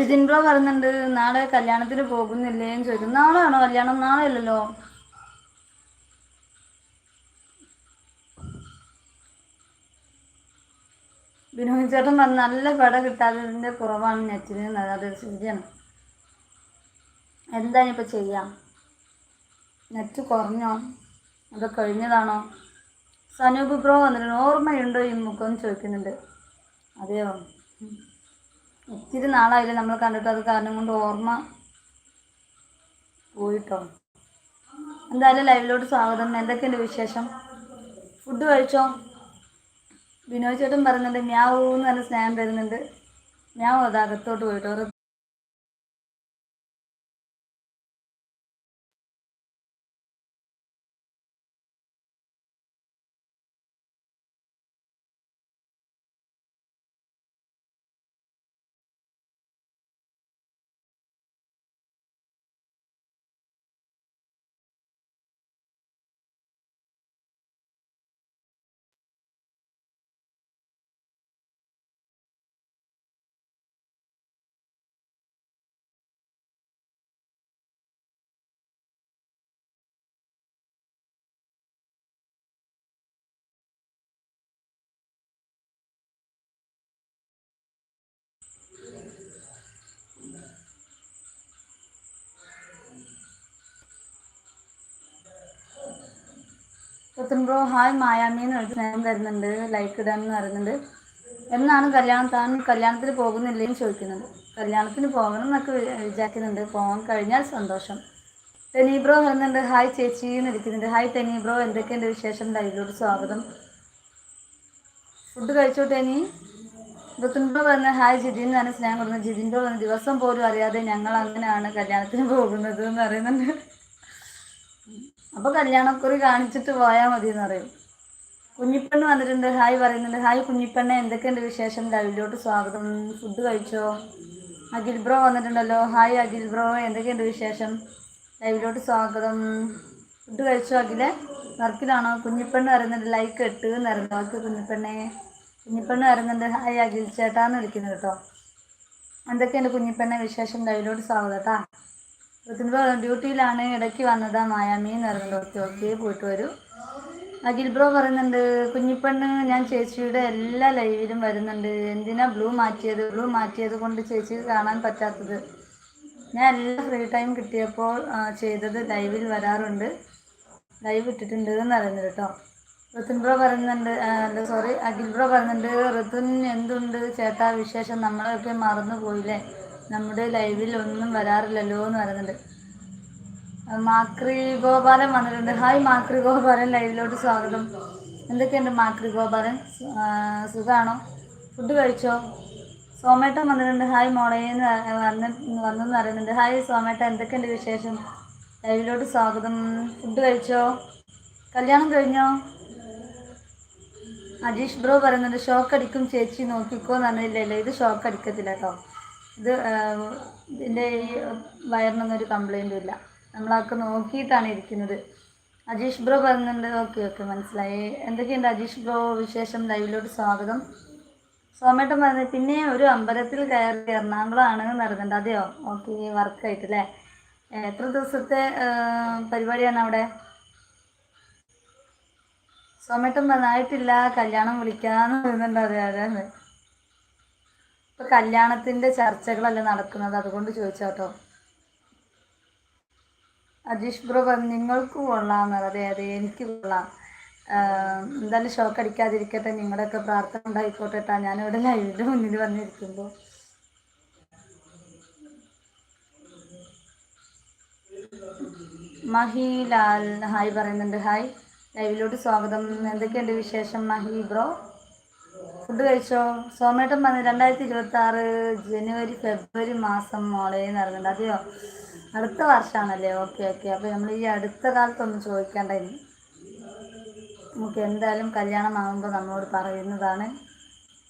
Jithin bro പറയുന്നുണ്ട് നാളെ കല്യാണത്തിന് പോകുന്നില്ലേന്ന് ചോദിക്കും. നാളെ ആണോ കല്യാണം? നാളെ അല്ലല്ലോ. ബിനോയ് ചേട്ടൻ പറഞ്ഞു നല്ല പട കിട്ടാത്തതിൻ്റെ കുറവാണ് നെറ്റിന്. അത് ശരിയാണ്. എന്താ ഇപ്പം ചെയ്യാം? നെറ്റ് കുറഞ്ഞോ അതോ കഴിഞ്ഞതാണോ? സനൂപ് ബ്രോ വന്നിട്ടുണ്ട്. ഓർമ്മയുണ്ടോ ഈ മുഖം ചോദിക്കുന്നുണ്ട്. അതെയോ, ഒത്തിരി നാളായില്ലേ നമ്മൾ കണ്ടിട്ട്. അത് കാരണം കൊണ്ട് ഓർമ്മ പോയിട്ടോ. എന്തായാലും ലൈവിലോട്ട് സ്വാഗതം. എന്തൊക്കെയുണ്ട് വിശേഷം? ഫുഡ് കഴിച്ചോ? ബിനോയ് ചേട്ടൻ പറയുന്നുണ്ട് മ്യാവൂ എന്ന് പറഞ്ഞ സ്നേഹം തരുന്നുണ്ട്. മ്യാവൂ അത് അകത്തോട്ട് പോയിട്ടോ. പുത്തൻ ബ്രോ ഹായ് മായാമിന്ന് ഒരു സ്നേഹം തരുന്നുണ്ട്. ലൈക്ക് ഇടാമെന്ന് പറയുന്നുണ്ട്. എന്നാണ് കല്യാണം? താൻ കല്യാണത്തിന് പോകുന്നില്ലേന്ന് ചോദിക്കുന്നുണ്ട്. കല്യാണത്തിന് പോകണം എന്നൊക്കെ വിചാരിക്കുന്നുണ്ട്. പോകാൻ കഴിഞ്ഞാൽ സന്തോഷം. ടെനി ബ്രോ വരുന്നുണ്ട്. ഹായ് ചേച്ചി എന്ന് ഇരിക്കുന്നുണ്ട്. ഹായ് ടെനി ബ്രോ, എന്തൊക്കെയുണ്ട് വിശേഷം? ലൈവിലോട്ട് സ്വാഗതം. ഫുഡ് കഴിച്ചോ ടെനി? പുത്തൻ ബ്രോ പറഞ്ഞ ഹായ് ജിതിൻ എന്ന് പറഞ്ഞ സ്നേഹം കൊടുക്കുന്നത്. ജിതിൻ ബ്രോ പറഞ്ഞ ദിവസം പോലും അറിയാതെ ഞങ്ങൾ അങ്ങനെയാണ് കല്യാണത്തിന് പോകുന്നത് എന്ന് പറയുന്നുണ്ട്. അപ്പോൾ കല്യാണക്കുറി കാണിച്ചിട്ട് പോയാൽ മതി എന്ന് പറയും. കുഞ്ഞിപ്പെണ്ണ് വന്നിട്ടുണ്ട്. ഹായ് പറയുന്നുണ്ട്. ഹായ് കുഞ്ഞിപ്പെണ്ണെ, എന്തൊക്കെയുണ്ട് വിശേഷം? ലൈവിലോട്ട് സ്വാഗതം. ഫുഡ് കഴിച്ചോ? അഖിൽ ബ്രോ വന്നിട്ടുണ്ടല്ലോ. ഹായ് അഖിൽ ബ്രോ, എന്തൊക്കെയുണ്ട് വിശേഷം? ലൈവിലോട്ട് സ്വാഗതം. ഫുഡ് കഴിച്ചോ അഖിലെ? വർക്കിലാണോ? കുഞ്ഞിപ്പെണ്ണ് വരുന്നുണ്ട്. ലൈക്ക് 8 എന്ന് പറയുന്നത്. ഓക്കെ കുഞ്ഞിപ്പെണ്ണെ. കുഞ്ഞിപ്പെണ്ണ് വരുന്നുണ്ട്. ഹായ് അഖിൽ ചേട്ടാന്ന് വിളിക്കുന്നത് കേട്ടോ. എന്തൊക്കെയുണ്ട് കുഞ്ഞിപ്പെണ്ണെ വിശേഷം? ലൈവിലോട്ട് സ്വാഗതം കേട്ടാ. ഡ്യൂട്ടിയിലാണ്, ഇടയ്ക്ക് വന്നതാ മായാമി എന്ന് പറയുന്നുണ്ട്. ഓക്കെ ഓക്കെ, പോയിട്ട് വരൂ. അഖിൽ ബ്രോ പറയുന്നുണ്ട് കുഞ്ഞിപ്പെണ്ണ് ഞാൻ ചേച്ചിയുടെ എല്ലാ ലൈവിലും വരുന്നുണ്ട്. എന്തിനാ ബ്ലൂ മാറ്റിയത് കൊണ്ട് ചേച്ചിക്ക് കാണാൻ പറ്റാത്തത്? ഞാൻ എല്ലാ ഫ്രീ ടൈം കിട്ടിയപ്പോൾ ചെയ്തത് ലൈവിൽ വരാറുണ്ട്. ലൈവ് ഇട്ടിട്ടുണ്ട് എന്ന് പറയുന്നത് കേട്ടോ. ഋതുൻ ബ്രോ പറയുന്നുണ്ട്, സോറി അഖിൽ ബ്രോ പറയുന്നുണ്ട് ഋതുൻ എന്തുണ്ട് ചേട്ടാ വിശേഷം? നമ്മളെയൊക്കെ മറന്നു പോയില്ലേ? നമ്മുടെ ലൈവിൽ ഒന്നും വരാറില്ലല്ലോ എന്ന് പറയുന്നുണ്ട്. മാക്രി ഗോപാലൻ വന്നിട്ടുണ്ട്. ഹായ് മാക്രി ഗോപാലൻ, ലൈവിലോട്ട് സ്വാഗതം. എന്തൊക്കെയുണ്ട് മാക്രി ഗോപാലൻ? സുഖമാണോ? ഫുഡ് കഴിച്ചോ? സോമേട്ടൻ വന്നിട്ടുണ്ട്. ഹായ് മോളേന്ന് വന്നെന്ന് പറയുന്നുണ്ട്. ഹായ് സോമേട്ട, എന്തൊക്കെയുണ്ട് വിശേഷം? ലൈവിലോട്ട് സ്വാഗതം. ഫുഡ് കഴിച്ചോ? കല്യാണം കഴിഞ്ഞോ? അജീഷ് ബ്രോ പറയുന്നുണ്ട് ഷോക്ക് അടിക്കും ചേച്ചി നോക്കിക്കോ എന്ന് പറഞ്ഞില്ലല്ലോ. ഇത് ഷോക്ക് അടിക്കത്തില്ല കേട്ടോ. ഇത് ഇതിൻ്റെ ഈ വയറിനൊന്നും ഒരു കംപ്ലൈൻറ്റും ഇല്ല. നമ്മളൊക്കെ നോക്കിയിട്ടാണ് ഇരിക്കുന്നത്. അജീഷ് ബ്രോ പറയുന്നുണ്ട്. ഓക്കെ ഓക്കെ, മനസ്സിലായി. എന്തൊക്കെയുണ്ട് അജീഷ് ബ്രോ വിശേഷം? ലൈവിലോട്ട് സ്വാഗതം. സോമേട്ടൻ പറഞ്ഞത് പിന്നെ ഒരു അമ്പലത്തിൽ കയറി എറണാകുളമാണ് നടന്നുണ്ട്. അതെയോ? ഓക്കെ, വർക്കായിട്ടല്ലേ? എത്ര ദിവസത്തെ പരിപാടിയാണ് അവിടെ? സോമേട്ടൻ പറഞ്ഞായിട്ടില്ല, കല്യാണം വിളിക്കാന്ന് പറയുന്നുണ്ട്. അതെ അതെ അതെ, ഇപ്പം കല്യാണത്തിൻ്റെ ചർച്ചകളല്ലേ നടക്കുന്നത്, അതുകൊണ്ട് ചോദിച്ചാട്ടോ. അജീഷ് ബ്രോ പറഞ്ഞു നിങ്ങൾക്ക് കൊള്ളാമെന്ന്. അതെ അതെ, എനിക്ക് കൊള്ളാം. എന്തായാലും ഷോക്ക് അടിക്കാതിരിക്കട്ടെ, നിങ്ങളുടെയൊക്കെ പ്രാർത്ഥന ഉണ്ടായിക്കോട്ടെ കേട്ടോ. ഞാനിവിടെ ലൈവിൻ്റെ മുന്നിൽ വന്നിരിക്കുമ്പോൾ. മഹിലാൽ ഹായ് പറയുന്നുണ്ട്. ഹായ്, ലൈവിലോട്ട് സ്വാഗതം. എന്തൊക്കെയുണ്ട് വിശേഷം മഹി ബ്രോ? ഫുഡ് കഴിച്ചോ? സോമേട്ടൻ പറഞ്ഞു 2026 ജനുവരി ഫെബ്രുവരി മാസം മോളെ നടന്നുണ്ട്. അതെയോ? അടുത്ത വർഷമാണല്ലേ? ഓക്കെ ഓക്കെ, അപ്പോൾ നമ്മൾ ഈ അടുത്ത കാലത്തൊന്നും ചോദിക്കേണ്ടായിരുന്നു. നമുക്ക് എന്തായാലും കല്യാണമാകുമ്പോൾ നമ്മളോട് പറയുന്നതാണ്.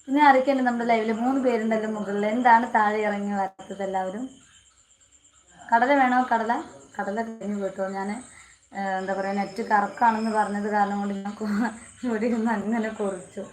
പിന്നെ ആരൊക്കെയുണ്ട് നമ്മുടെ ലൈവിൽ? 3 പേരുണ്ടല്ലോ മുകളിൽ. എന്താണ് താഴെ ഇറങ്ങി വരാത്തത് എല്ലാവരും? കടല വേണോ? കടല കഴിഞ്ഞ് പോയിട്ടോ. ഞാൻ എന്താ പറയുക, നെറ്റ് കറക്കാണെന്ന് പറഞ്ഞത് കാരണം കൊണ്ട് ഞാൻ ഇവിടെ ഇരുന്ന് അങ്ങനെ കുറിച്ചു.